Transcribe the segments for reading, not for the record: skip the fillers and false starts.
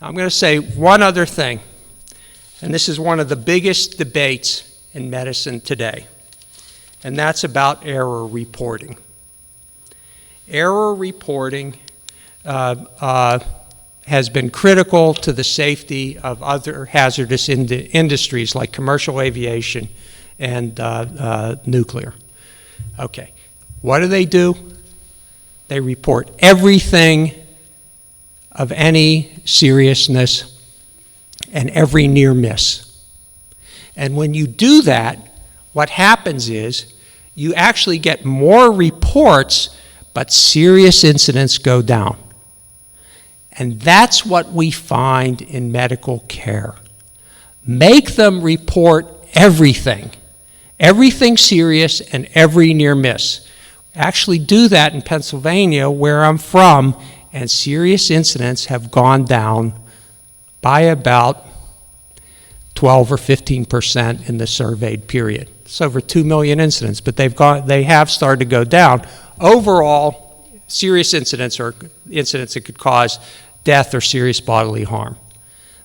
I'm going to say one other thing, and this is one of the biggest debates in medicine today, and that's about error reporting. Error reporting has been critical to the safety of other hazardous industries like commercial aviation and nuclear. Okay, what do? They report everything of any seriousness and every near miss. And when you do that, what happens is you actually get more reports, but serious incidents go down. And that's what we find in medical care. Make them report everything serious and every near miss. Actually do that in Pennsylvania, where I'm from, and serious incidents have gone down by about 12 or 15% in the surveyed period. It's over 2 million incidents, but they have started to go down. Overall, serious incidents are incidents that could cause death or serious bodily harm.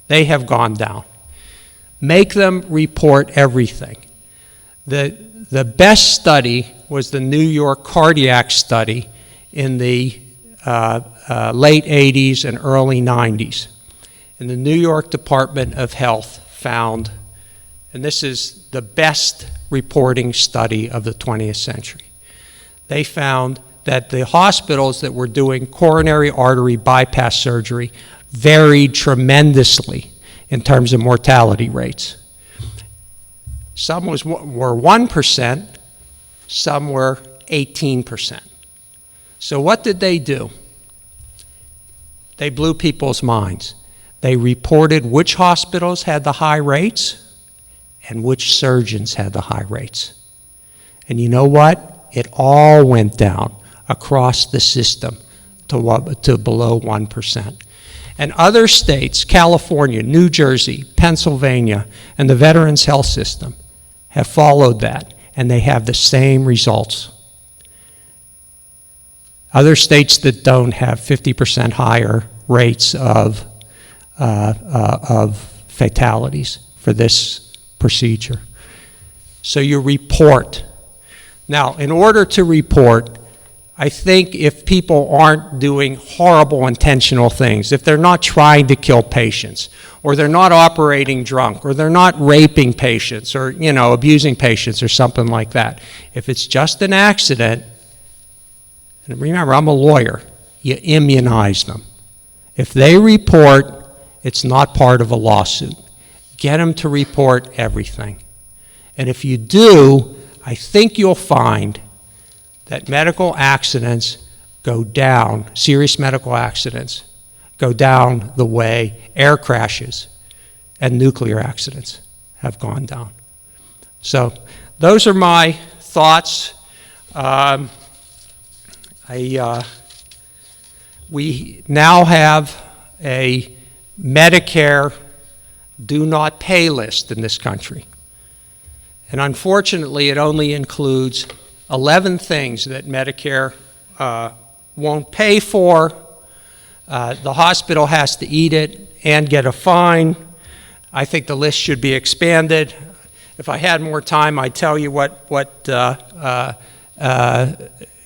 They have gone down. Make them report everything. The best study was the New York cardiac study in the late 80s and early 90s. And the New York Department of Health found, and this is the best reporting study of the 20th century, they found that the hospitals that were doing coronary artery bypass surgery varied tremendously in terms of mortality rates. Some were 1%, some were 18%. So what did they do? They blew people's minds. They reported which hospitals had the high rates and which surgeons had the high rates. And you know what? It all went down across the system to below 1%. And other states, California, New Jersey, Pennsylvania, and the Veterans Health System have followed that, and they have the same results. Other states that don't have 50% higher rates of fatalities for this procedure. So you report. Now, in order to report, I think if people aren't doing horrible intentional things, if they're not trying to kill patients, or they're not operating drunk, or they're not raping patients, or abusing patients, or something like that, if it's just an accident, and remember, I'm a lawyer, you immunize them. If they report, it's not part of a lawsuit. Get them to report everything. And if you do, I think you'll find that medical accidents go down, serious medical accidents go down the way air crashes and nuclear accidents have gone down. So those are my thoughts. We now have a Medicare do not pay list in this country. And unfortunately, it only includes 11 things that Medicare won't pay for. The hospital has to eat it and get a fine. I think the list should be expanded. If I had more time, I'd tell you what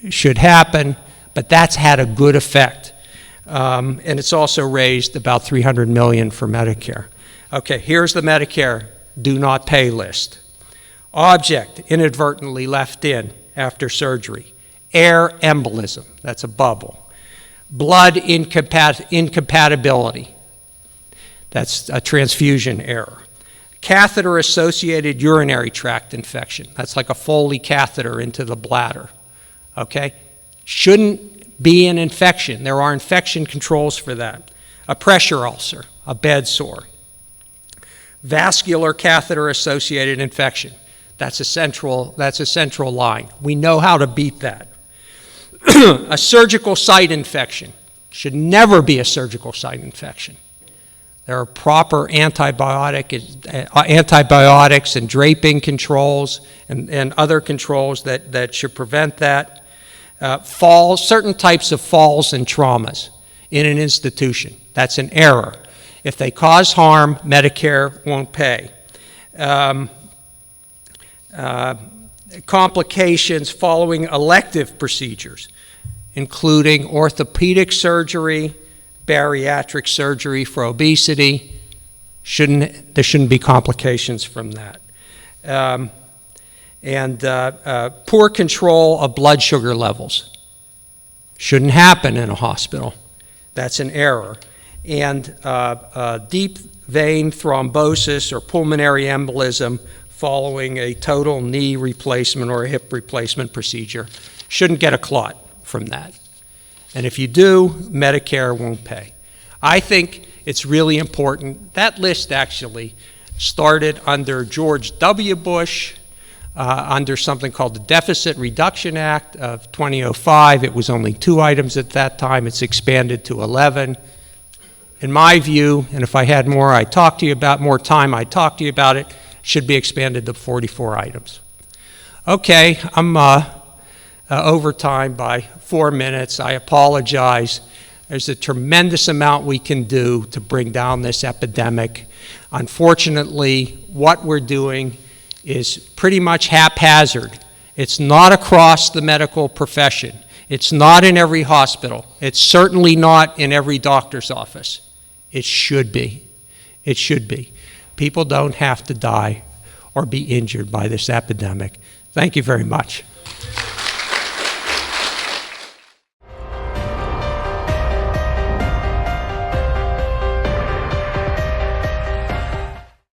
should happen, but that's had a good effect. And it's also raised about $300 million for Medicare. Okay, here's the Medicare do not pay list. Object inadvertently left in after surgery. Air embolism, that's a bubble. Blood incompatibility, that's a transfusion error. Catheter-associated urinary tract infection, that's like a Foley catheter into the bladder, okay? Shouldn't be an infection. There are infection controls for that. A pressure ulcer, a bed sore. Vascular catheter-associated infection. That's a central line. We know how to beat that. A surgical site infection. Should never be a surgical site infection. There are proper antibiotics and draping controls and other controls that should prevent that. Falls, certain types of falls and traumas in an institution. That's an error. If they cause harm, Medicare won't pay. Complications following elective procedures, including orthopedic surgery, bariatric surgery for obesity. There shouldn't be complications from that. Poor control of blood sugar levels. Shouldn't happen in a hospital. That's an error. And deep vein thrombosis or pulmonary embolism following a total knee replacement or a hip replacement procedure. Shouldn't get a clot from that. And if you do, Medicare won't pay. I think it's really important. That list actually started under George W. Bush, under something called the Deficit Reduction Act of 2005. It was only 2 items at that time. It's expanded to 11. In my view, and if I had more time, I'd talk to you about it, should be expanded to 44 items. Okay, I'm over time by 4 minutes. I apologize. There's a tremendous amount we can do to bring down this epidemic. Unfortunately, what we're doing is pretty much haphazard. It's not across the medical profession. It's not in every hospital. It's certainly not in every doctor's office. It should be. It should be. People don't have to die or be injured by this epidemic. Thank you very much.